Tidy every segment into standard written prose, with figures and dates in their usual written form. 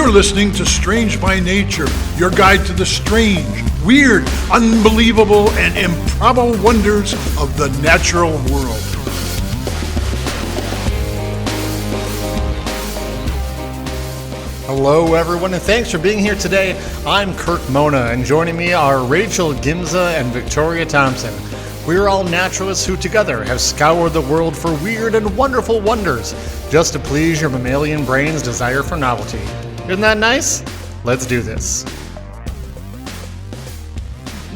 You're listening to Strange by Nature, your guide to the strange, weird, unbelievable, and improbable wonders of the natural world. Hello, everyone, and thanks for being here today. I'm Kirk Mona, and joining me are Rachel Gimza and Victoria Thompson. We're all naturalists who together have scoured the world for weird and wonderful wonders, just to please your mammalian brain's desire for novelty. Isn't that nice? Let's do this.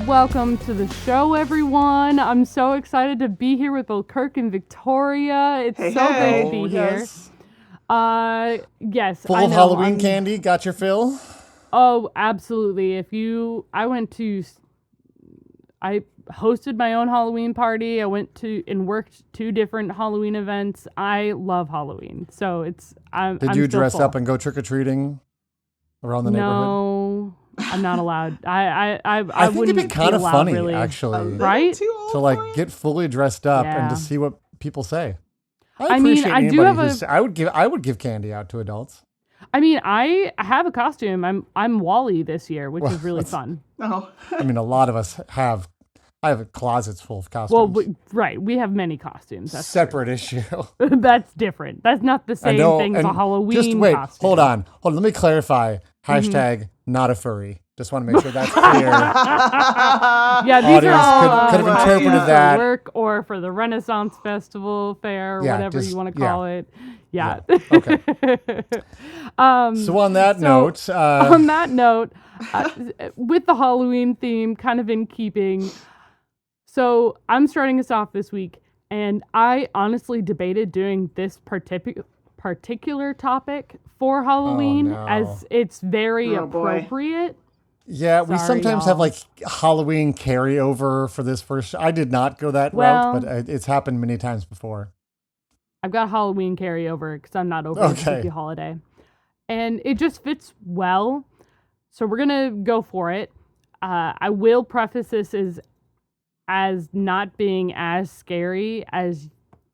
Welcome to the show, everyone. I'm so excited to be here with both Kirk and Victoria. It's good to be here. Yes. Full of Halloween candy, got your fill? Oh, absolutely. I hosted my own Halloween party. I went to and worked 2 different Halloween events. I love Halloween. So Did you dress up and go trick-or-treating around the neighborhood? No, I'm not allowed. I think it'd be kind of funny, really. actually. Right? To get fully dressed up and to see what people say. I would give candy out to adults. I mean, I have a costume. I'm Wally this year, which is really fun. Oh. I mean, a lot of us have. I have closets full of costumes. Well, right. We have many costumes. That's separate issue. That's different. That's not the same thing as a Halloween just wait, costume. Hold on. Let me clarify. Hashtag not a furry. Just want to make sure that's clear. Yeah, these are all could have interpreted that. For work or for the Renaissance Festival fair, or whatever you want to call it. Yeah. Okay. So on that note, with the Halloween theme kind of in keeping, so I'm starting us off this week, and I honestly debated doing this particular topic for Halloween as it's very appropriate. Yeah, we sometimes have Halloween carryover for this first. I did not go that route, but it's happened many times before. I've got Halloween carryover because I'm not over the spooky holiday. And it just fits well. So we're going to go for it. I will preface this as not being as scary as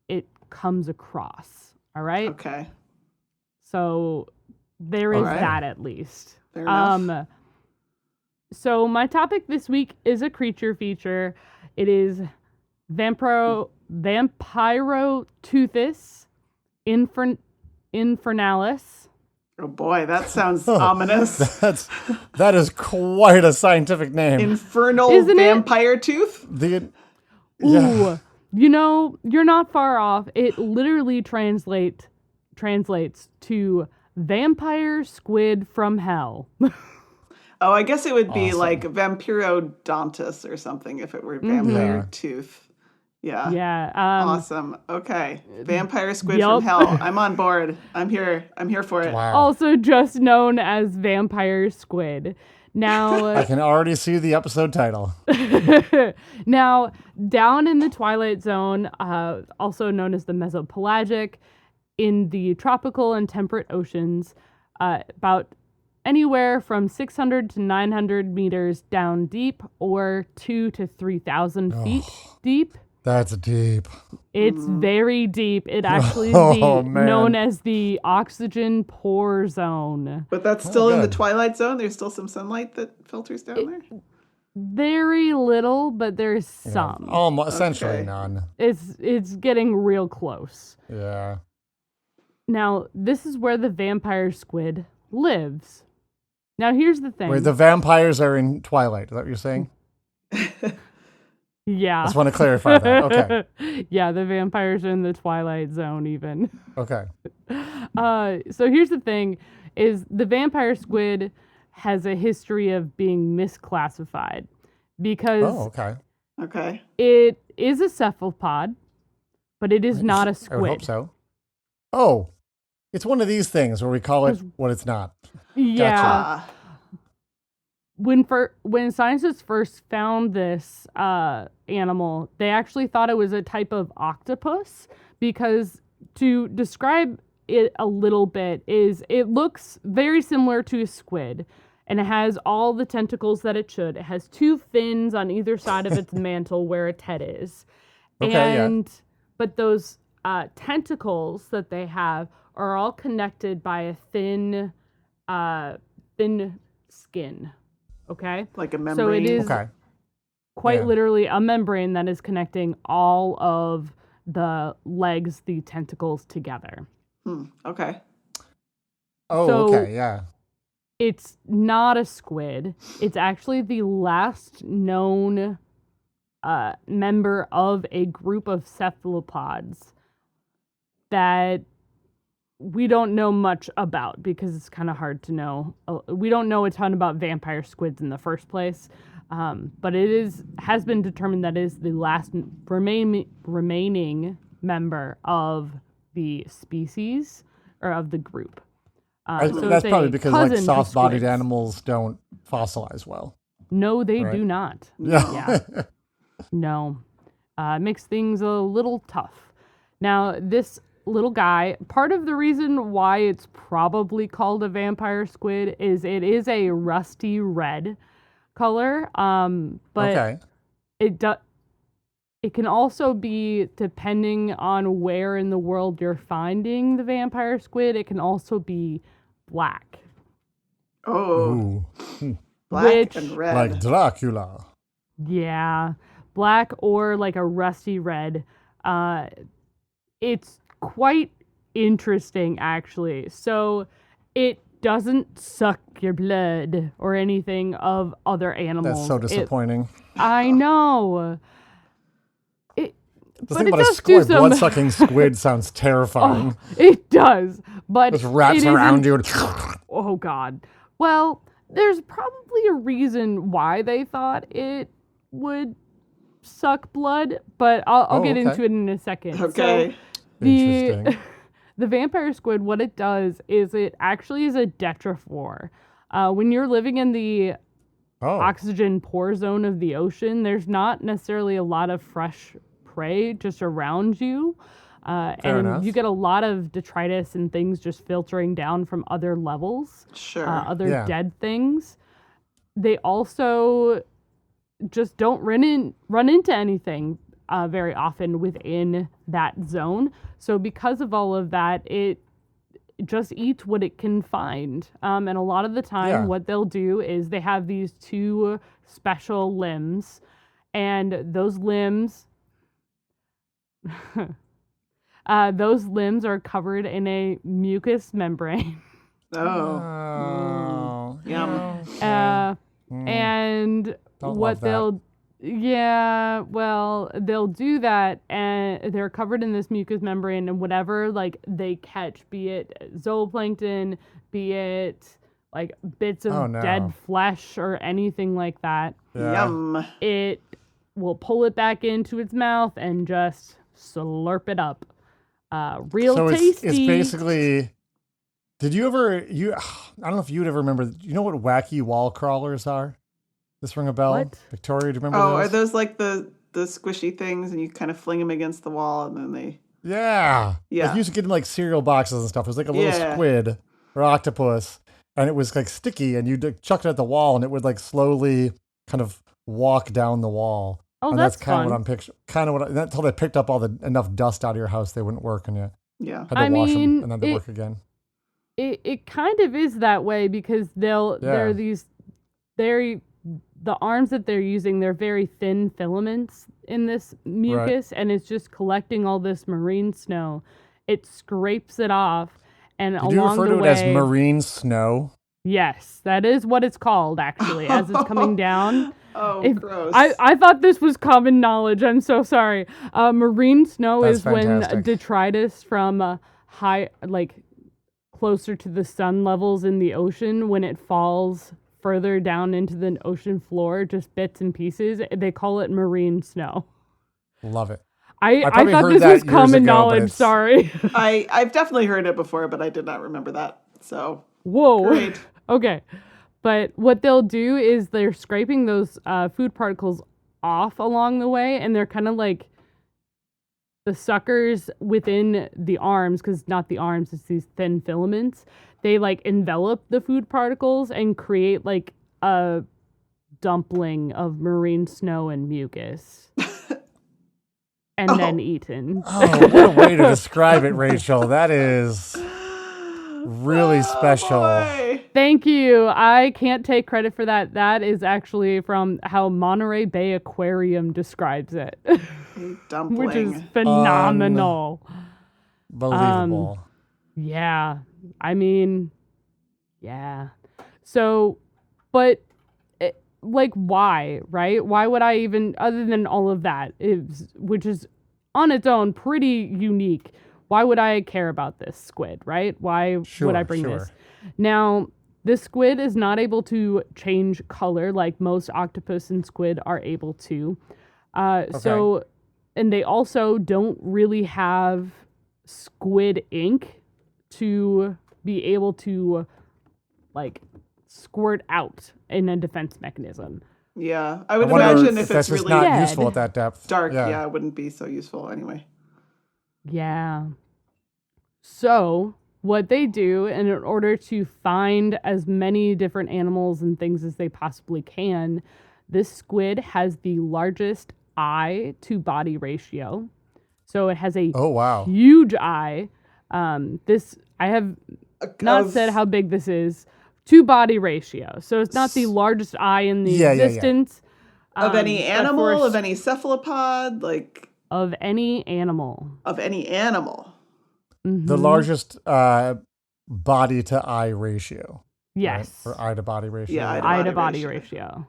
it comes across. All right? Okay. So there is that at least. Fair enough. So my topic this week is a creature feature. It is Vampiroteuthis Infernalis. Oh boy, that sounds ominous. That is quite a scientific name. Infernal Isn't vampire tooth? Ooh, you're not far off. It literally translates to vampire squid from hell. Oh, I guess it would be like Vampirodontus or something if it were vampire tooth. Yeah. Yeah. Awesome. Okay. Vampire squid from hell. I'm on board. I'm here for it. Wow. Also just known as vampire squid. Now I can already see the episode title. Now, down in the Twilight Zone, also known as the Mesopelagic, in the tropical and temperate oceans, about anywhere from 600 to 900 meters down deep, or 2,000 to 3,000 feet deep. That's deep. It's very deep. It actually is known as the oxygen pore zone. But that's still in the Twilight Zone? There's still some sunlight that filters down there? Very little, but there's some. Almost, essentially none. It's getting real close. Yeah. Now, this is where the vampire squid lives. Now, here's the thing. Wait, the vampires are in Twilight. Is that what you're saying? Yeah. I just want to clarify that. Okay. Yeah, the vampires are in the Twilight Zone even. Okay. So here's the thing, is the vampire squid has a history of being misclassified because Okay. it is a cephalopod, but it is not a squid. I would hope so. Oh, it's one of these things where we call it what it's not. Yeah. Gotcha. When scientists first found this animal, they actually thought it was a type of octopus because, to describe it a little bit, is it looks very similar to a squid, and it has all the tentacles that it should. It has 2 fins on either side of its mantle where its head is. But those tentacles that they have are all connected by a thin thin skin. Okay? Like a membrane. So it is quite literally a membrane that is connecting all of the legs, the tentacles together. Okay. Oh, So okay, yeah. it's not a squid. It's actually the last known member of a group of cephalopods that we don't know much about because it's kind of hard to know. We don't know a ton about vampire squids in the first place, but it has been determined that it is the last remaining member of the species or of the group. So that's probably because like soft-bodied animals don't fossilize well. No, they do not. Yeah. No. Makes things a little tough. Now, this little guy, part of the reason why it's probably called a vampire squid is it is a rusty red color. But it can also be, depending on where in the world you're finding the vampire squid, it can also be black. Oh. Black and red. Like Dracula. Yeah. Black or like a rusty red. It's quite interesting, actually. So it doesn't suck your blood or anything of other animals. That's so disappointing. I know. The thing about a squid, blood-sucking squid sounds terrifying. It does, but just wraps around you. Oh, God. Well, there's probably a reason why they thought it would suck blood, but I'll get into it in a second. Okay. So the vampire squid, what it does is it actually is a detritivore. When you're living in the oxygen poor zone of the ocean, there's not necessarily a lot of fresh prey just around you. And you get a lot of detritus and things just filtering down from other levels. Sure. Other dead things. They also just don't run into anything very often within that zone. So because of all of that, it just eats what it can find. And a lot of the time what they'll do is they have these two special limbs, and those limbs are covered in a mucous membrane. Oh. Yum. And what they'll do that, and they're covered in this mucous membrane, and whatever like they catch, be it zooplankton, be it like bits of dead flesh or anything like that, Yum. it will pull it back into its mouth and just slurp it up. Real tasty. It's basically. Did you ever? I don't know if you'd ever remember. You know what wacky wall crawlers are? This ring a bell? What? Victoria, do you remember those? Are those like the squishy things, and you kind of fling them against the wall, and then they... Yeah. Like, you used to get them like cereal boxes and stuff. It was like a little squid or octopus, and it was like sticky, and you'd chuck it at the wall, and it would like slowly kind of walk down the wall. Oh, and that's kind of what I'm picturing. Until they picked up enough dust out of your house, they wouldn't work, and you had to wash them, and then they work again. It kind of is that way because they're these the arms that they're using, they're very thin filaments in this mucus, and it's just collecting all this marine snow. It scrapes it off, and Did you refer to it as marine snow? Yes, that is what it's called, actually, as it's coming down. Gross. I thought this was common knowledge. I'm so sorry. Marine snow is fantastic. when detritus from high, like closer to the sun levels in the ocean, when it falls further down into the ocean floor, just bits and pieces. They call it marine snow. Love it. I thought this was common knowledge. Sorry. I've definitely heard it before, but I did not remember that. So whoa. Great. Okay. But what they'll do is they're scraping those food particles off along the way, and they're kind of like the suckers within the arms, because not the arms, it's these thin filaments. They like envelop the food particles and create like a dumpling of marine snow and mucus. And then eaten. Oh, what a way to describe it, Rachel. That is really special. Boy. Thank you. I can't take credit for that. That is actually from how Monterey Bay Aquarium describes it, Dumpling. which is phenomenal. Believable. Yeah. I mean, yeah. So, but like, why, right? Why would I even, other than all of that, which is on its own pretty unique, why would I care about this squid, right? Why would I bring this? Now, this squid is not able to change color like most octopus and squid are able to. So, and they also don't really have squid ink to be able to, like, squirt out in a defense mechanism. Yeah, I would imagine if it's really not useful at that depth. Dark, yeah, it wouldn't be so useful anyway. Yeah. So what they do, and in order to find as many different animals and things as they possibly can, this squid has the largest eye to body ratio. So it has a huge eye. I have not said how big this is. To body ratio. So it's not the largest eye in the existence. Of any animal, of any cephalopod, like... Of any animal. Of any animal. Mm-hmm. The largest body to eye ratio. Yes. Right? Or eye to body ratio. Yeah, eye to body ratio.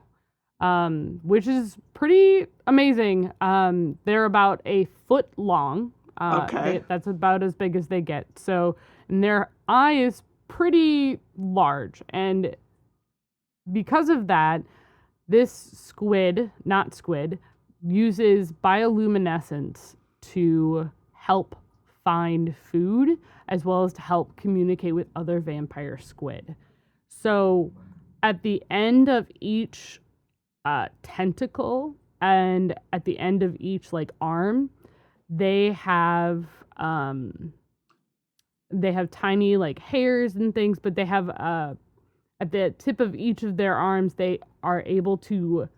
Which is pretty amazing. They're about a foot long. That's about as big as they get. So, and their eye is pretty large, and because of that, this squid uses bioluminescence to help find food as well as to help communicate with other vampire squid. So at the end of each tentacle and at the end of each like arm, they have tiny like hairs and things, but they have at the tip of each of their arms, they are able to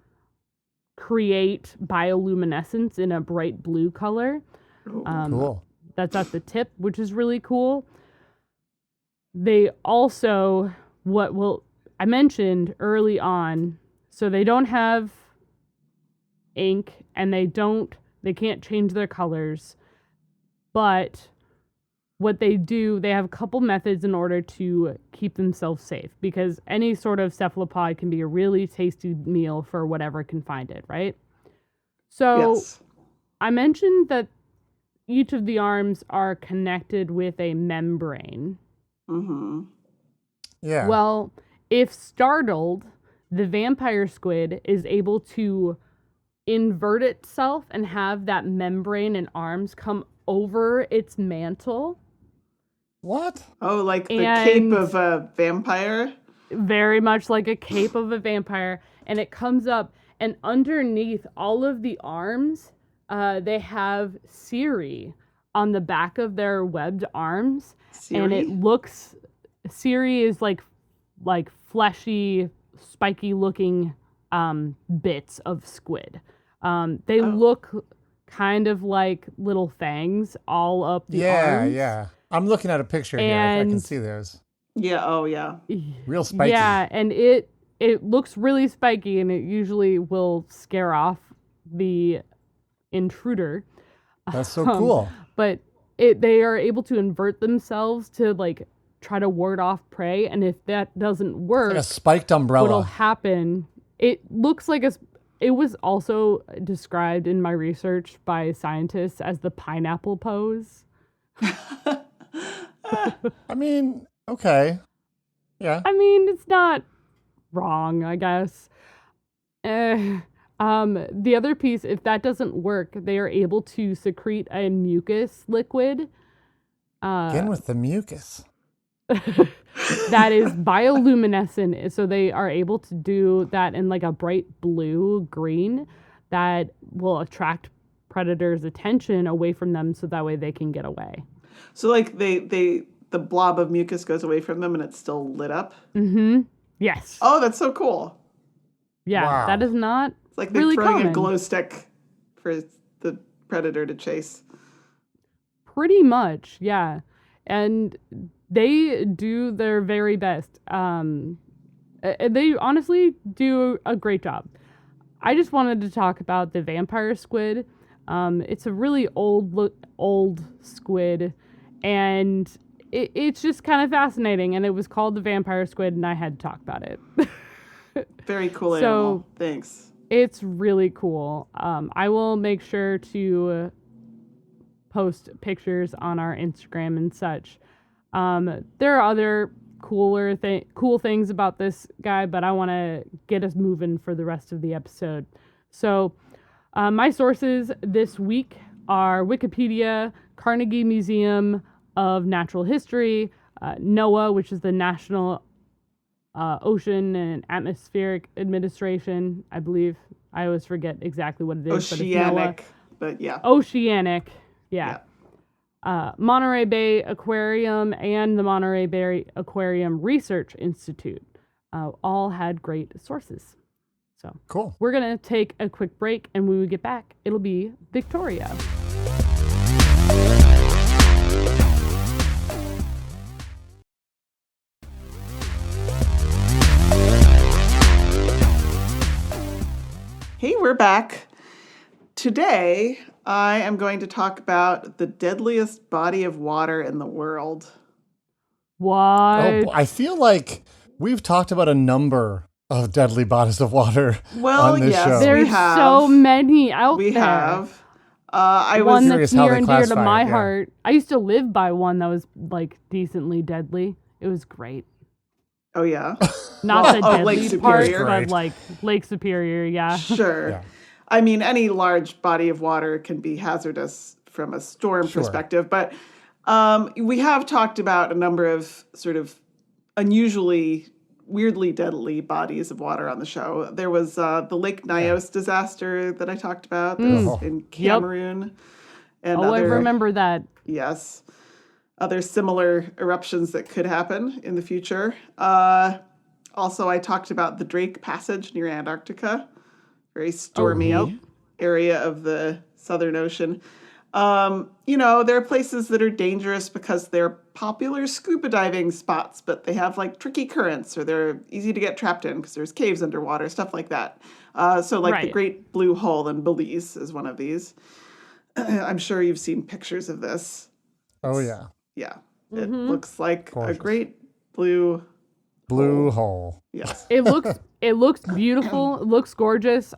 create bioluminescence in a bright blue color. Cool. That's at the tip, which is really cool. They also, I mentioned early on, so they don't have ink and they can't change their colors, but what they do, they have a couple methods in order to keep themselves safe, because any sort of cephalopod can be a really tasty meal for whatever can find it, right? So yes. I mentioned that each of the arms are connected with a membrane. Mm-hmm. Yeah. Well, if startled, the vampire squid is able to invert itself and have that membrane and arms come over its mantle. What? Oh, like the cape of a vampire? Very much like a cape of a vampire. And it comes up, and underneath all of the arms, they have Siri on the back of their webbed arms. Siri? And it looks... Siri is like fleshy, spiky looking bits of squid. They look kind of like little fangs all up the arms. Yeah. I'm looking at a picture here. I can see those. Yeah. Oh, yeah. Real spiky. Yeah, and it looks really spiky, and it usually will scare off the intruder. That's so cool. But they are able to invert themselves to like try to ward off prey, and if that doesn't work, it's like a spiked umbrella. What'll happen? It looks like it was also described in my research by scientists as the pineapple pose. I mean, okay. Yeah. I mean, it's not wrong, I guess. The other piece, if that doesn't work, they are able to secrete a mucus liquid. Again with the mucus. That is bioluminescent, so they are able to do that in like a bright blue-green that will attract predators' attention away from them, so that way they can get away. So like the blob of mucus goes away from them and it's still lit up? Mm-hmm. Yes. Oh, that's so cool. Yeah, wow. That is not it's like they're really throwing common. A glow stick for the predator to chase. Pretty much, yeah. and they do their very best. They honestly do a great job. I just wanted to talk about the vampire squid. It's a really old squid, and it's just kind of fascinating. And it was called the vampire squid, and I had to talk about it. Very cool animal. Thanks. It's really cool. I will make sure to post pictures on our Instagram and such. There are other cool things about this guy, but I want to get us moving for the rest of the episode. So, my sources this week are Wikipedia, Carnegie Museum of Natural History, NOAA, which is the National Ocean and Atmospheric Administration, I believe. I always forget exactly what it is. Oceanic, but yeah. Oceanic, yeah. Monterey Bay Aquarium and the Monterey Bay Aquarium Research Institute all had great sources. So cool. We're going to take a quick break, and when we get back, it'll be Victoria. Hey, we're back. Today, I am going to talk about the deadliest body of water in the world. What? Oh, I feel like we've talked about a number of deadly bodies of water on this show. There's so many out there. We have. One that's near and dear to my heart. I used to live by one that was like decently deadly. It was great. Oh, yeah? Not the deadly part, Superior. but like Lake Superior, yeah. Sure. Yeah. I mean, any large body of water can be hazardous from a storm perspective, but we have talked about a number of sort of unusually, weirdly deadly bodies of water on the show. There was the Lake Nyos disaster that I talked about in Cameroon. And I remember that. Yes. Other similar eruptions that could happen in the future. Also, I talked about the Drake Passage near Antarctica. Very stormy area of the Southern Ocean. There are places that are dangerous because they're popular scuba diving spots, but they have like tricky currents or they're easy to get trapped in because there's caves underwater, stuff like that. The Great Blue Hole in Belize is one of these. I'm sure you've seen pictures of this. Oh, yeah. Yeah. It looks like a great blue hole. Yes. It looks beautiful. It looks gorgeous.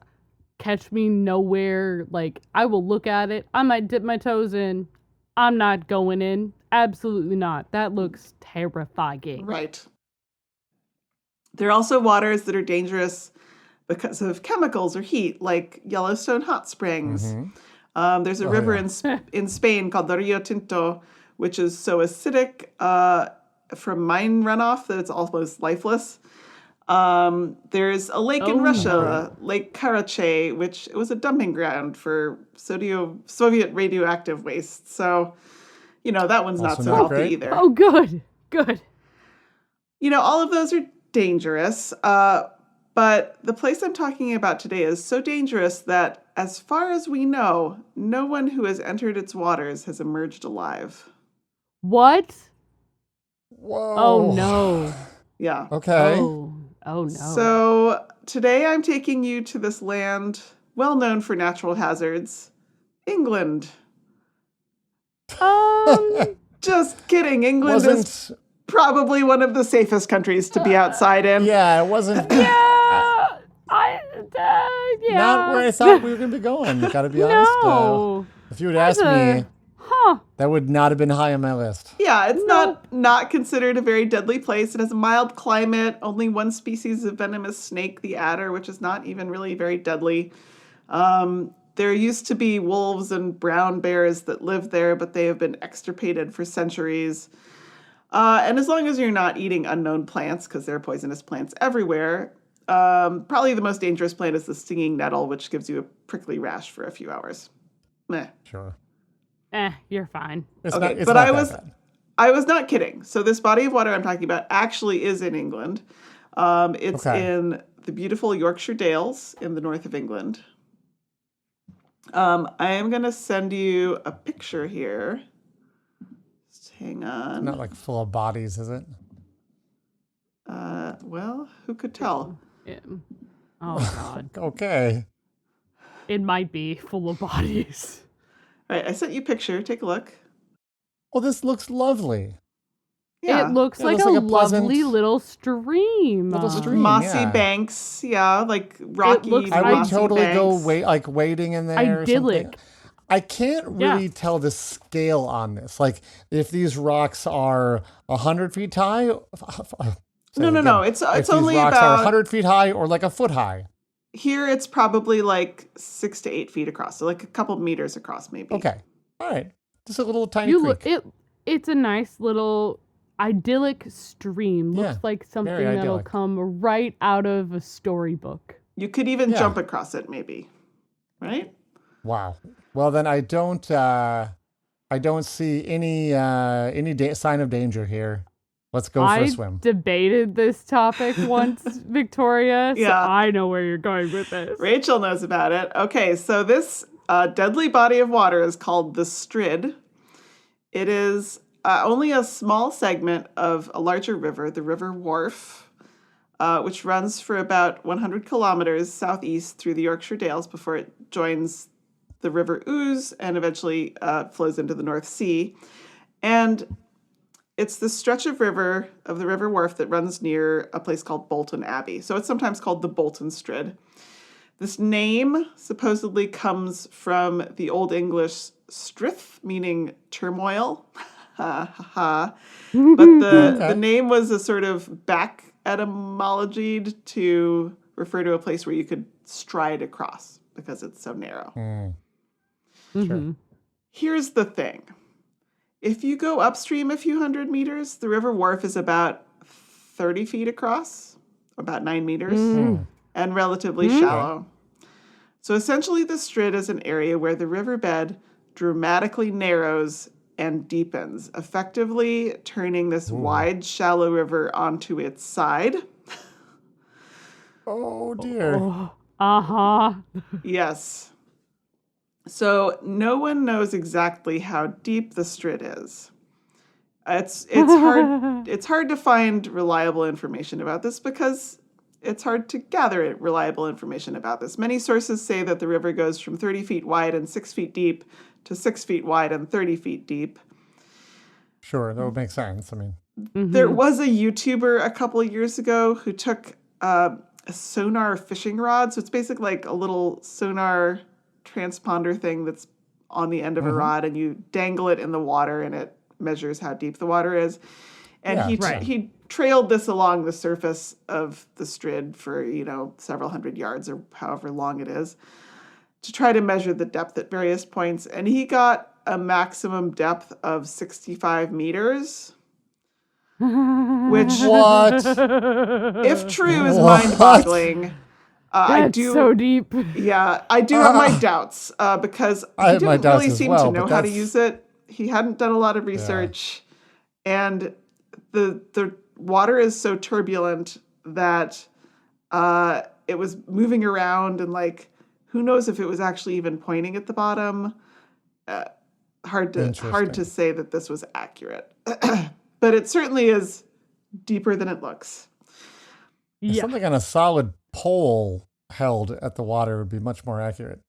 Catch me nowhere. Like, I will look at it. I might dip my toes in. I'm not going in. Absolutely not. That looks terrifying. Right. There are also waters that are dangerous because of chemicals or heat, like Yellowstone Hot Springs. There's a river in Spain called the Rio Tinto, which is so acidic from mine runoff that it's almost lifeless. There's a lake in Russia, Lake Karachay, which it was a dumping ground for Soviet radioactive waste. So, that one's not so healthy either. Oh, good. All of those are dangerous. But the place I'm talking about today is so dangerous that, as far as we know, no one who has entered its waters has emerged alive. What? Whoa. Oh, no. Yeah. Okay. Oh, no. So today I'm taking you to this land well known for natural hazards, England. Just kidding. England is probably one of the safest countries to be outside in. Yeah, it wasn't. Not where I thought we were going to be going. Gotta be honest. No. If you had asked me, that would not have been high on my list. Yeah, it's not considered a very deadly place. It has a mild climate, only one species of venomous snake, the adder, which is not even really very deadly. There used to be wolves and brown bears that lived there, but they have been extirpated for centuries. And as long as you're not eating unknown plants, because there are poisonous plants everywhere, probably the most dangerous plant is the stinging nettle, which gives you a prickly rash for a few hours. Meh. Sure. You're fine. I was not kidding. So this body of water I'm talking about actually is in England. It's in the beautiful Yorkshire Dales in the north of England. I am going to send you a picture here. Just Hang on. Not like full of bodies, is it? Well, who could tell? Yeah. Oh God. Okay. It might be full of bodies. All right, I sent you a picture. Take a look. Well, this looks lovely. Yeah. It looks It like looks a like a pleasant lovely little stream. little stream. Mossy yeah. banks. Yeah, like rocky, looks I would mossy totally go banks. wading in there or something. Idyllic. I can't really tell the scale on this. Like, if these rocks are 100 feet high. No. It's these only rocks are about 100 feet high or like a foot high. here. It's probably like 6 to 8 feet across, so like a couple meters across, maybe. Okay. All right. Just a little tiny You creek. look it's a nice little idyllic stream. Looks Yeah, like something very that'll idyllic. come right out of a storybook. You could even Yeah. jump across it, maybe. Right? Wow. Well, then I don't see any sign of danger here. Let's go for I a swim. debated this topic once, Victoria, so Yeah. I know where you're going with this. Rachel knows about it. Okay, so this deadly body of water is called the Strid. It is only a small segment of a larger river, the River Wharfe, which runs for about 100 kilometers southeast through the Yorkshire Dales before it joins the River Ouse and eventually flows into the North Sea. And it's the stretch of the River Wharfe that runs near a place called Bolton Abbey. So it's sometimes called the Bolton Strid. This name supposedly comes from the Old English strith, meaning turmoil. Ha ha ha. But the name was a sort of back etymology to refer to a place where you could stride across because it's so narrow. Sure. Here's the thing. If you go upstream a few hundred meters, the River Wharfe is about 30 feet across, about 9 meters, and relatively shallow. So essentially, the Strid is an area where the riverbed dramatically narrows and deepens, effectively turning this wide, shallow river onto its side. Oh, dear. Uh-huh. Yes. So no one knows exactly how deep the Strid is. It's hard to find reliable information about this because it's hard to gather reliable information about this. Many sources say that the river goes from 30 feet wide and 6 feet deep to 6 feet wide and 30 feet deep. Sure, that would make sense. I mean, There was a YouTuber a couple of years ago who took a sonar fishing rod. So it's basically like a little sonar transponder thing that's on the end of a rod, and you dangle it in the water and it measures how deep the water is. And he trailed this along the surface of the Strid for, several hundred yards or however long it is to try to measure the depth at various points. And he got a maximum depth of 65 meters, which, what? if true, is mind-boggling. That's so deep. Yeah, I do have my doubts because I he have my didn't doubts really as seem well, to know but how to that's- use it. He hadn't done a lot of research, and the water is so turbulent that it was moving around, and who knows if it was actually even pointing at the bottom. Hard to say that this was accurate, but it certainly is deeper than it looks. Yeah. Something on a solid pole held at the water would be much more accurate.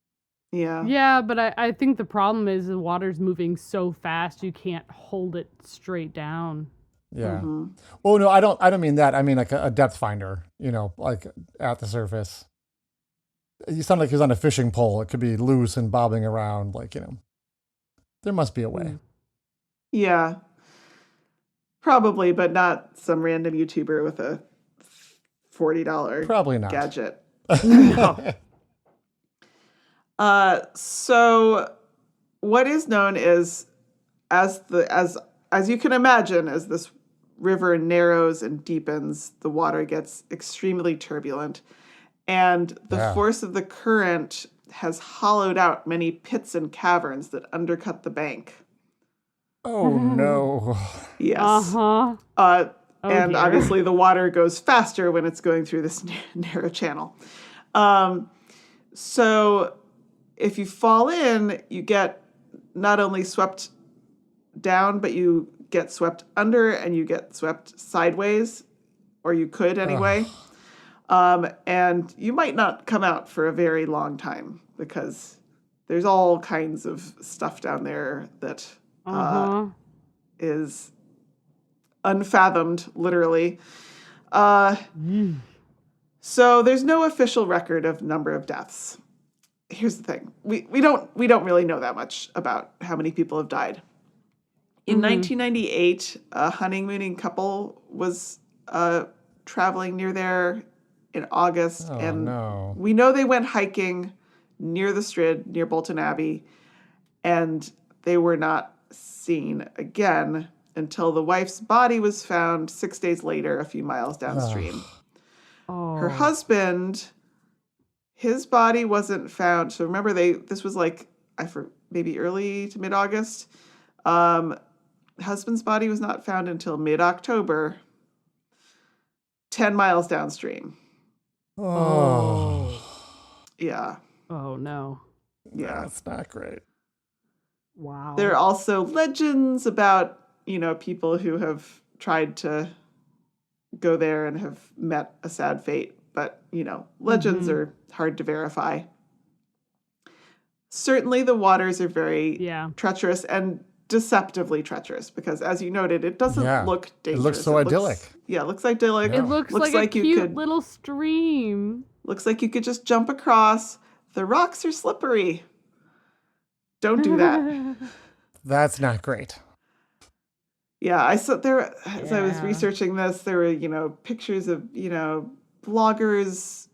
Yeah. Yeah, but I think the problem is the water's moving so fast you can't hold it straight down. Yeah. Well, no, I don't mean that. I mean like a depth finder, like at the surface. You sound like he was on a fishing pole. It could be loose and bobbing around, there must be a way. Yeah. Probably, but not some random YouTuber with a $40 Probably not. gadget. No. So what is known is as you can imagine, as this river narrows and deepens, the water gets extremely turbulent, and the force of the current has hollowed out many pits and caverns that undercut the bank. Oh no. Yes. Uh-huh. And dear. obviously the water goes faster when it's going through this narrow channel. So if you fall in, you get not only swept down, but you get swept under and you get swept sideways, or you could anyway. And you might not come out for a very long time because there's all kinds of stuff down there that is unfathomed, literally. So there's no official record of number of deaths. Here's the thing. We don't really know that much about how many people have died. In 1998, a honeymooning couple was traveling near there in August, we know they went hiking near the Strid, near Bolton Abbey, and they were not seen again until the wife's body was found 6 days later, a few miles downstream. Her husband, his body wasn't found. So remember, this was like maybe early to mid-August. Husband's body was not found until mid-October, 10 miles downstream. Yeah. Oh, no. Yeah. That's not great. Wow. There are also legends about, people who have tried to go there and have met a sad fate. But, legends are hard to verify. Certainly the waters are very treacherous and deceptively treacherous because, as you noted, it doesn't look dangerous. It looks so idyllic. It looks idyllic. It looks like a cute little stream. Looks like you could just jump across. The rocks are slippery. Don't do that. That's not great. Yeah, I saw there, as I was researching this, there were, pictures of, bloggers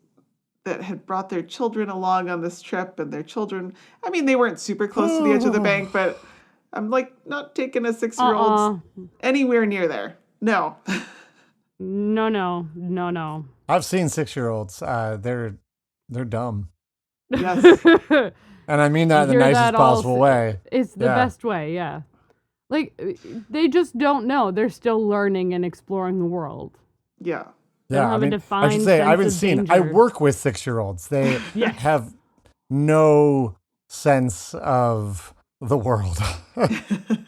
that had brought their children along on this trip, and their children, they weren't super close to the edge of the bank, but I'm not taking a 6-year-old anywhere near there. No. No. I've seen 6-year-olds. They're dumb. Yes. And I mean that in the nicest possible way. It's the best way, yeah. They just don't know. They're still learning and exploring the world. Yeah. Yeah, I should say, I haven't seen. I work with 6-year-olds. They have no sense of the world.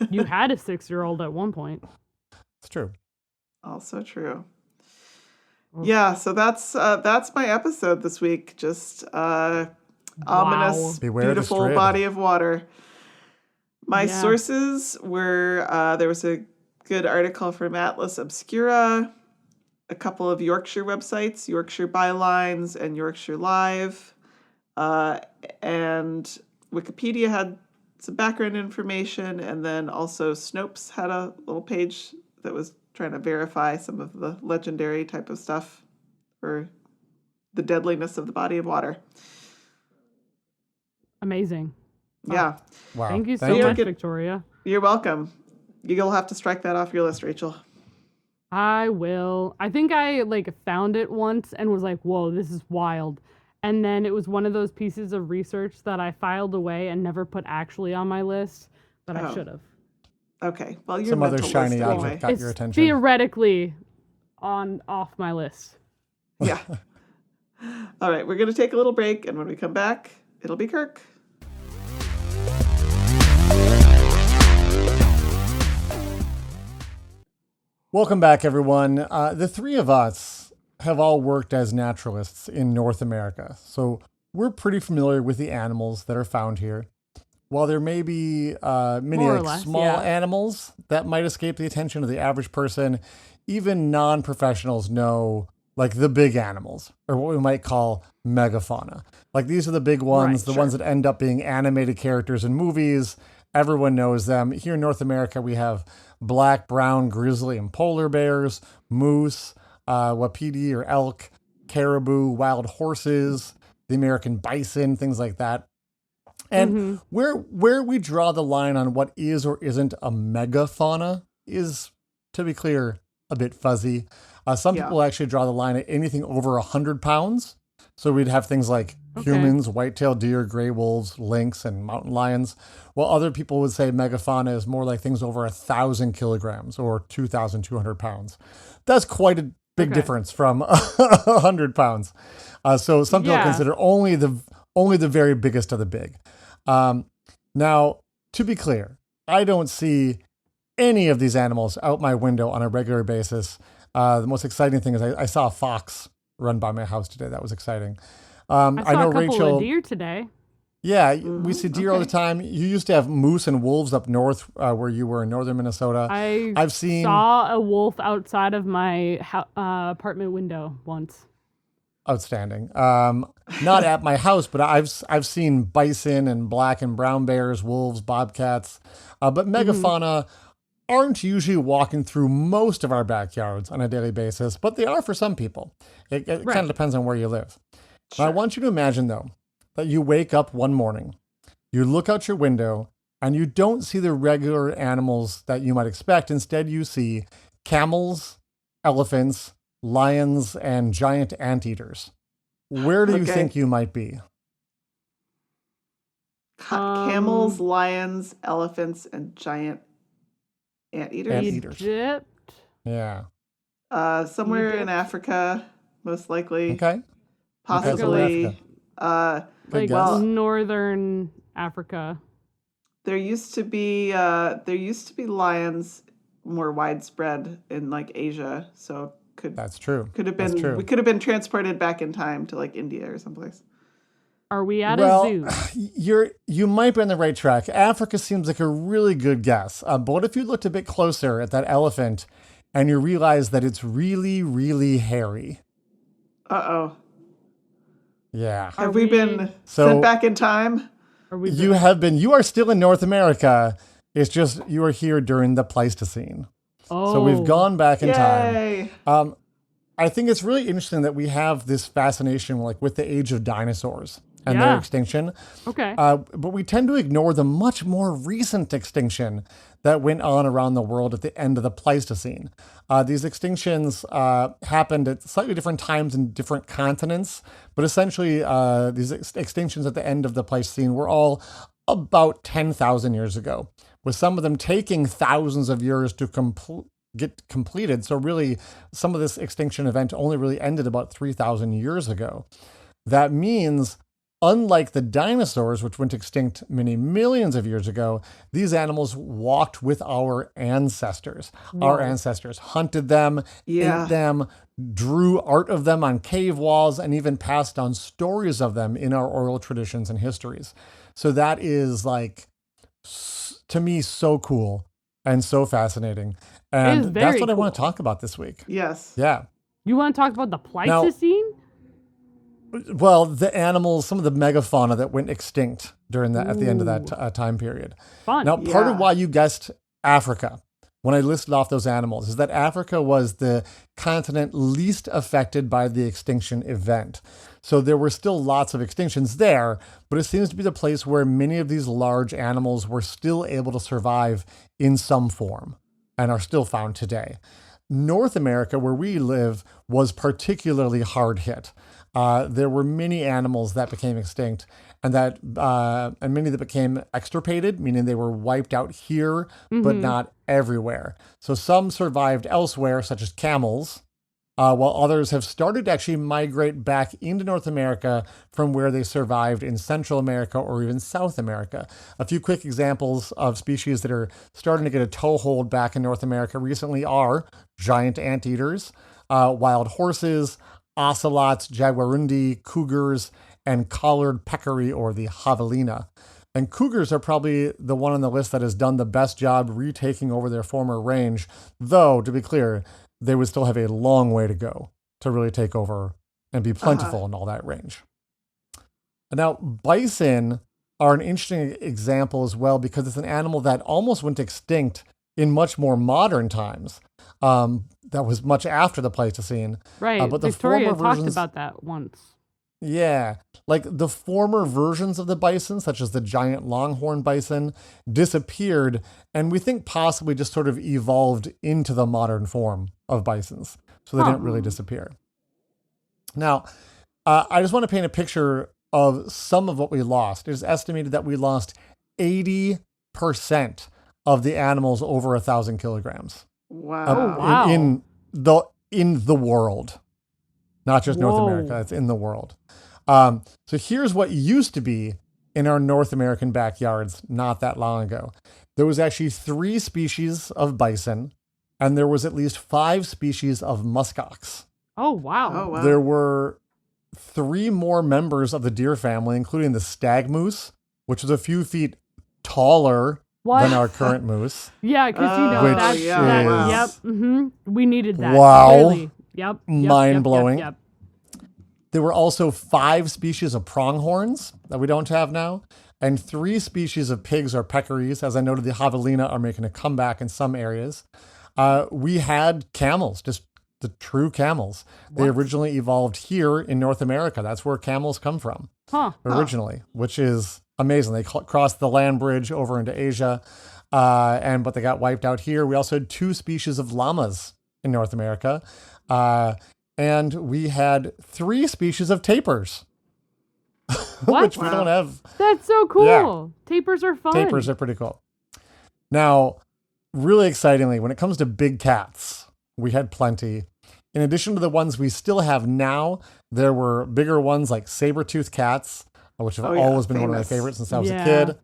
You had a 6-year-old at one point. It's true. Also true. Yeah, so that's my episode this week. Just ominous, beautiful body of water. My sources were there was a good article from Atlas Obscura, a couple of Yorkshire websites, Yorkshire Bylines and Yorkshire Live, and Wikipedia had some background information, and then also Snopes had a little page that was trying to verify some of the legendary type of stuff for the deadliness of the body of water. Amazing. Yeah. Wow. Thank you so much, Victoria. You're welcome. You'll have to strike that off your list, Rachel. I will. I think I found it once and was like, whoa, this is wild. And then it was one of those pieces of research that I filed away and never put actually on my list, but I should have. Okay. Well, your some other shiny list, object anyway. got your attention. Theoretically off my list. Yeah. All right. We're going to take a little break, and when we come back, it'll be Kirk. Welcome back, everyone. The three of us have all worked as naturalists in North America, so we're pretty familiar with the animals that are found here. While there may be many small animals that might escape the attention of the average person, even non-professionals know the big animals, or what we might call megafauna. These are the big ones, ones that end up being animated characters in movies. Everyone knows them. Here in North America, we have black, brown, grizzly, and polar bears, moose, wapiti or elk, caribou, wild horses, the American bison, things like that. And where we draw the line on what is or isn't a megafauna is, to be clear, a bit fuzzy. Some people actually draw the line at anything over 100 pounds. So we'd have things like humans, white-tailed deer, gray wolves, lynx, and mountain lions. While other people would say megafauna is more like things over 1,000 kilograms or 2,200 pounds. That's quite a big difference from 100 pounds. So some people consider only the very biggest of the big. Now, to be clear, I don't see any of these animals out my window on a regular basis. The most exciting thing is I saw a fox run by my house today. That was exciting. I saw know a couple Rachel. of deer today. Yeah, we see deer all the time. You used to have moose and wolves up north where you were in northern Minnesota. I've seen saw a wolf outside of my apartment window once. outstanding. Not at my house, but I've seen bison and black and brown bears, wolves, bobcats, but megafauna aren't usually walking through most of our backyards on a daily basis, but they are for some people. It kind of depends on where you live. Sure. I want you to imagine, though, that you wake up one morning, you look out your window, and you don't see the regular animals that you might expect. Instead, you see camels, elephants, lions, and giant anteaters. Where do you think you might be? Camels, lions, elephants, and giant anteaters. Egypt. Yeah. Somewhere in Africa, most likely. Okay. Possibly. Like guess. northern Africa. There used to be lions more widespread in like Asia, so That's true. could have That's been true. we could have been transported back in time to like India or someplace. Are we at a zoo? You might be on the right track. Africa seems like a really good guess. But what if you looked a bit closer at that elephant and you realize that it's really, really hairy? Uh-oh. Yeah. Have we been So- sent back in time? You have been. You are still in North America. It's just you are here during the Pleistocene. Oh. So we've gone back in time. Yay. I think it's really interesting that we have this fascination like with the age of dinosaurs and their Yeah. extinction. Okay. But we tend to ignore the much more recent extinction that went on around the world at the end of the Pleistocene. These extinctions happened at slightly different times in different continents, but essentially these extinctions at the end of the Pleistocene were all about 10,000 years ago, with some of them taking thousands of years to get completed. So really, some of this extinction event only really ended about 3,000 years ago. That means, unlike the dinosaurs, which went extinct many millions of years ago, these animals walked with our ancestors. Our ancestors hunted them, ate them, drew art of them on cave walls, and even passed down stories of them in our oral traditions and histories. So that is like, to me, so cool and so fascinating. And that's what I want to talk about this week. Yes. Yeah. You want to talk about the Pleistocene? Well, the animals, some of the megafauna that went extinct during that at the end of that time period. Fun. Now, part of why you guessed Africa when I listed off those animals is that Africa was the continent least affected by the extinction event. So there were still lots of extinctions there, but it seems to be the place where many of these large animals were still able to survive in some form and are still found today. North America, where we live, was particularly hard hit. There were many animals that became extinct, and many that became extirpated, meaning they were wiped out here, but not everywhere. So some survived elsewhere, such as camels, while others have started to actually migrate back into North America from where they survived in Central America or even South America. A few quick examples of species that are starting to get a toehold back in North America recently are giant anteaters, wild horses, ocelots, jaguarundi, cougars, and collared peccary or the javelina. And cougars are probably the one on the list that has done the best job retaking over their former range, though, to be clear, they would still have a long way to go to really take over and be plentiful in all that range. And now, bison are an interesting example as well because it's an animal that almost went extinct in much more modern times. That was much after the Pleistocene. Right. But the Victoria former talked versions, about that once. yeah, like the former versions of the bison, such as the giant longhorn bison, disappeared, and we think possibly just sort of evolved into the modern form of bisons. So they didn't really disappear. Now, I just want to paint a picture of some of what we lost. It is estimated that we lost 80% of the animals over 1,000 kilograms. Wow. Wow. In the world, not just North America. It's in the world. So here's what used to be in our North American backyards not that long ago. There was actually 3 species of bison, and there was at least 5 species of muskox. Oh, wow. Oh, wow. There were 3 more members of the deer family, including the stag moose, which is a few feet taller than our current moose. Yeah, because Which that's is- yep. We needed that. Wow. Clearly. Yep. Mind-blowing. Yep. There were also 5 species of pronghorns that we don't have now, and 3 species of pigs or peccaries. As I noted, the javelina are making a comeback in some areas. We had camels, just the true camels. They originally evolved here in North America. That's where camels come from originally, which is amazing. They crossed the land bridge over into Asia, but they got wiped out here. We also had 2 species of llamas in North America. And we had 3 species of tapirs, which we don't have. That's so cool. Yeah. Tapirs are fun. Tapirs are pretty cool. Now, really excitingly, when it comes to big cats, we had plenty. In addition to the ones we still have now, there were bigger ones like saber-toothed cats, which have always been one of my favorites since I was a kid.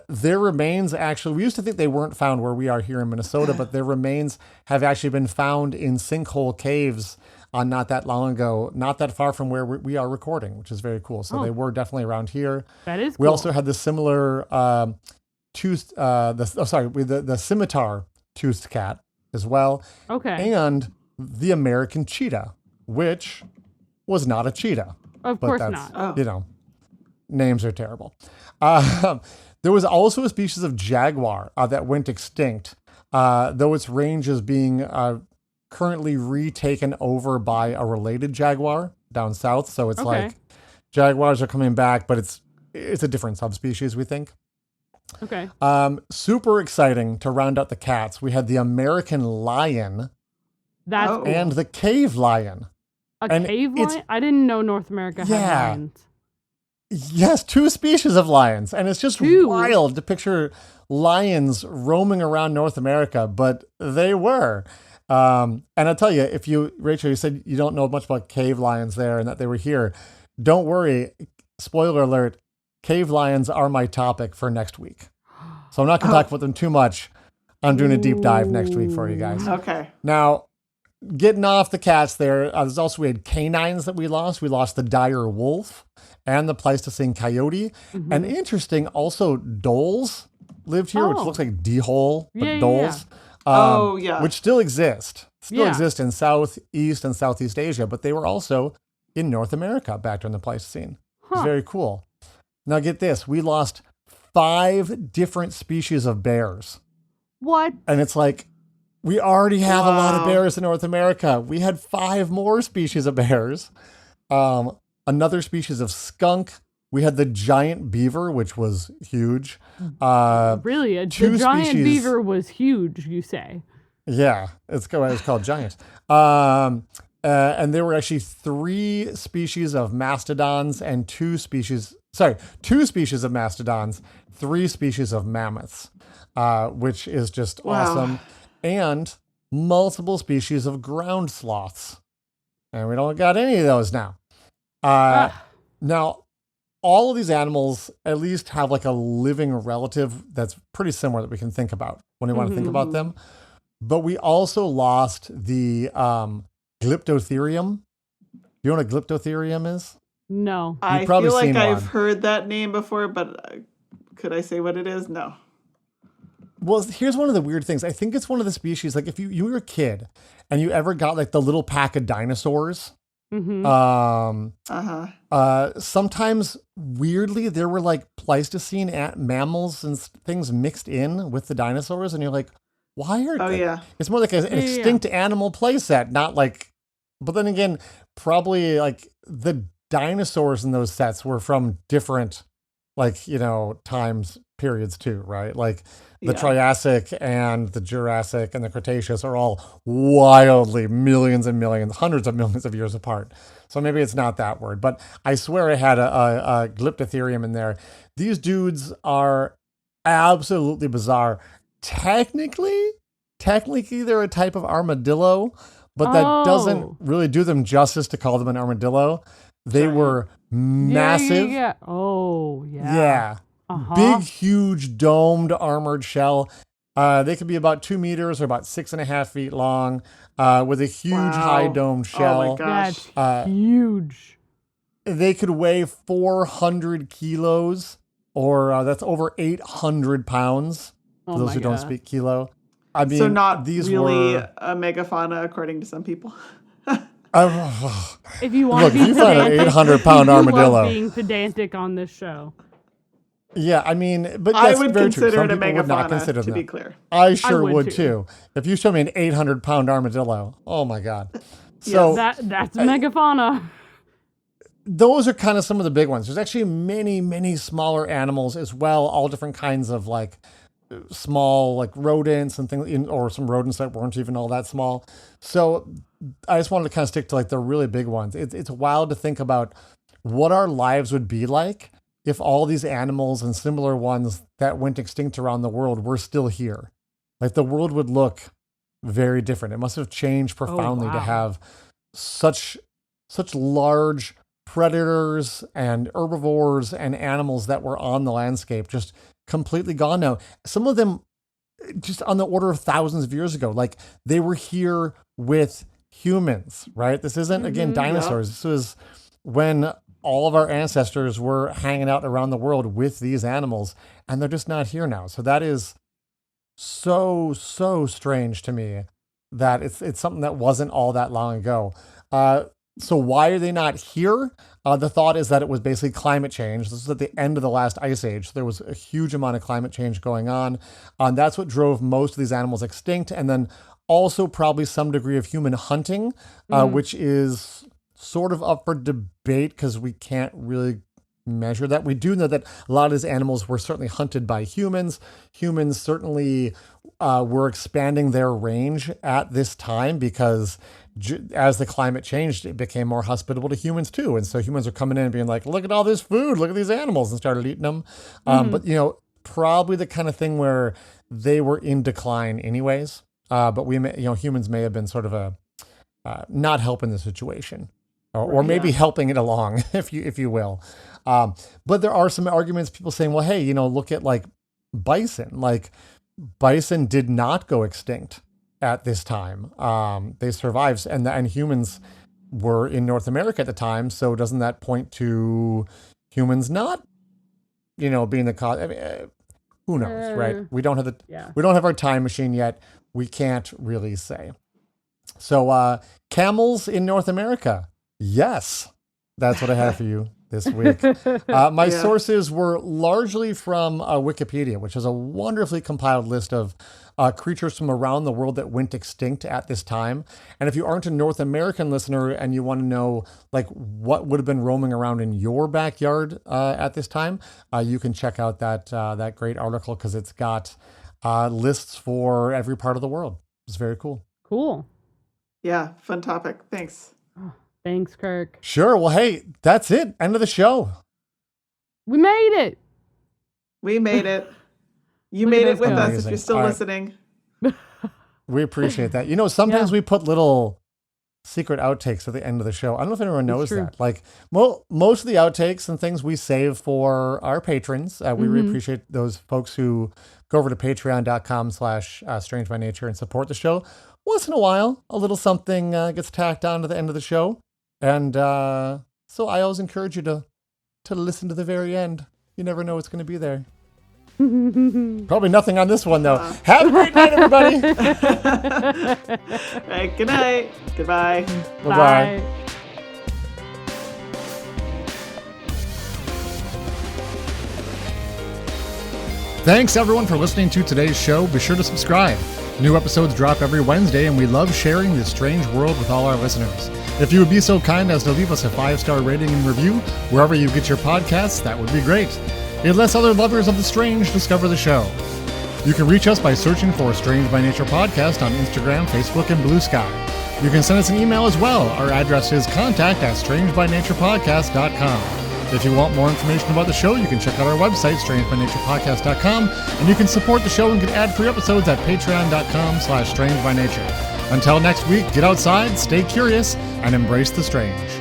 Their remains, actually, we used to think they weren't found where we are here in Minnesota, but their remains have actually been found in sinkhole caves not that long ago, not that far from where we are recording, which is very cool. So they were definitely around here. That is cool. We also had the similar the scimitar toothed cat as well. Okay. And the American cheetah, which was not a cheetah. Of course not. Names are terrible. There was also a species of jaguar that went extinct, though its range is being currently retaken over by a related jaguar down south. So it's like jaguars are coming back, but it's a different subspecies, we think. Okay. Super exciting to round out the cats. We had the American lion and the cave lion. Cave lion? I didn't know North America had lions. Yes, 2 species of lions. And it's just wild to picture lions roaming around North America, but they were. And I'll tell you, Rachel, you said you don't know much about cave lions there and that they were here. Don't worry. Spoiler alert. Cave lions are my topic for next week. So I'm not going to talk about them too much. I'm doing a deep dive next week for you guys. Okay. Now, getting off the cats there, we had canines that we lost. We lost the dire wolf and the Pleistocene coyote. And interesting, also dholes lived here, which looks like D-hole, but dholes. Which still exist. Exist in Southeast and Southeast Asia, but they were also in North America back during the Pleistocene. It's very cool. Now get this, we lost 5 different species of bears. What? And it's like, we already have a lot of bears in North America. We had 5 more species of bears. Another species of skunk. We had the giant beaver, which was huge. Really? The giant beaver was huge, you say? Yeah, it's called giant. And there were actually 3 species of mastodons and 2 species of mastodons, 3 species of mammoths, which is just awesome. And multiple species of ground sloths. And we don't got any of those now. Now, all of these animals at least have like a living relative that's pretty similar that we can think about when we want to think about them. But we also lost the Glyptotherium. You know what a Glyptotherium is? No. I feel like I've heard that name before, but could I say what it is? No. Well, here's one of the weird things. I think it's one of the species, like if you were a kid and you ever got like the little pack of dinosaurs, sometimes weirdly there were like Pleistocene mammals and things mixed in with the dinosaurs, and you're like, why are it's more like an extinct animal playset, not like, but then again, probably like the dinosaurs in those sets were from different times periods too, right? Like the Triassic and the Jurassic and the Cretaceous are all wildly millions and millions, hundreds of millions of years apart. So maybe it's not that word, but I swear I had a Glyptotherium in there. These dudes are absolutely bizarre. Technically, they're a type of armadillo, but that doesn't really do them justice to call them an armadillo. They were massive. Yeah. Oh, yeah. Yeah. Uh-huh. Big, huge, domed, armored shell. They could be about 2 meters or about 6.5 feet long, with a huge, Wow. high domed shell. Oh my gosh. That's huge. They could weigh 400 kilos, or that's over 800 pounds. For Oh those my who don't God. speak kilo. I mean, So not these really were. a megafauna, according to some people. If you want Look, to if be you find an pedantic, 800-pound we love armadillo. being pedantic on this show. Yeah, I mean, but I that's would very true. consider Some it a people would not megafauna, consider to them. be clear. I sure would would too. too. If you show me an 800-pound armadillo, oh my God. So That's megafauna. those are kind of some of the big ones. There's actually many, many smaller animals as well, all different kinds of like small like rodents and things, or some rodents that weren't even all that small. So I just wanted to kind of stick to like the really big ones. It's wild to think about what our lives would be like if all these animals and similar ones that went extinct around the world were still here. Like the world would look very different. It must have changed profoundly to wow. have such large predators and herbivores and animals that were on the landscape just completely gone now. Some of them just on the order of thousands of years ago. Like they were here with humans, right? This isn't, again, dinosaurs. This was when all of our ancestors were hanging out around the world with these animals, and they're just not here now. So that is so strange to me that it's something that wasn't all that long ago. So why are they not here? The thought is that it was basically climate change. This was at the end of the last ice age. So there was a huge amount of climate change going on. That's what drove most of these animals extinct. And then also probably some degree of human hunting, which is sort of up for debate because we can't really measure that. We do know that a lot of these animals were certainly hunted by humans. Humans certainly were expanding their range at this time because as the climate changed, it became more hospitable to humans too. And so humans are coming in and being like, look at all this food, look at these animals, and started eating them. But, probably the kind of thing where they were in decline anyways. But humans may have been sort of not helping the situation. Or maybe helping it along, if you will. But there are some arguments, people saying, well, hey, look at like bison. Like bison did not go extinct at this time. They survived, and humans were in North America at the time. So doesn't that point to humans not, being the cause? I mean, who knows, right? We don't have our time machine yet. We can't really say. So camels in North America. Yes, that's what I have for you this week. My sources were largely from Wikipedia, which is a wonderfully compiled list of creatures from around the world that went extinct at this time. And if you aren't a North American listener and you want to know like what would have been roaming around in your backyard at this time, you can check out that great article because it's got lists for every part of the world. It's very cool. Cool. Yeah, fun topic. Thanks. Thanks, Kirk. Sure. Well, hey, that's it. End of the show. We made it. We made it. You Look made at it us with go. us if Amazing. you're still All right. listening. We appreciate that. Sometimes we put little secret outtakes at the end of the show. I don't know if anyone knows true. that. Like most of the outtakes and things we save for our patrons. We really appreciate those folks who go over to patreon.com/strange by nature and support the show. Once in a while, a little something gets tacked on to the end of the show. And so I always encourage you to listen to the very end. You never know what's going to be there. Probably nothing on this one, though. Have a great night, everybody. All right, good night. Goodbye. Bye-bye. Bye. Thanks, everyone, for listening to today's show. Be sure to subscribe. New episodes drop every Wednesday, and we love sharing this strange world with all our listeners. If you would be so kind as to leave us a 5-star rating and review wherever you get your podcasts, that would be great. It lets other lovers of the strange discover the show. You can reach us by searching for Strange by Nature Podcast on Instagram, Facebook, and Blue Sky. You can send us an email as well. Our address is contact@strangebynaturepodcast.com. If you want more information about the show, you can check out our website, strangebynaturepodcast.com, and you can support the show and get ad-free episodes at patreon.com/strangebynature. Until next week, get outside, stay curious, and embrace the strange.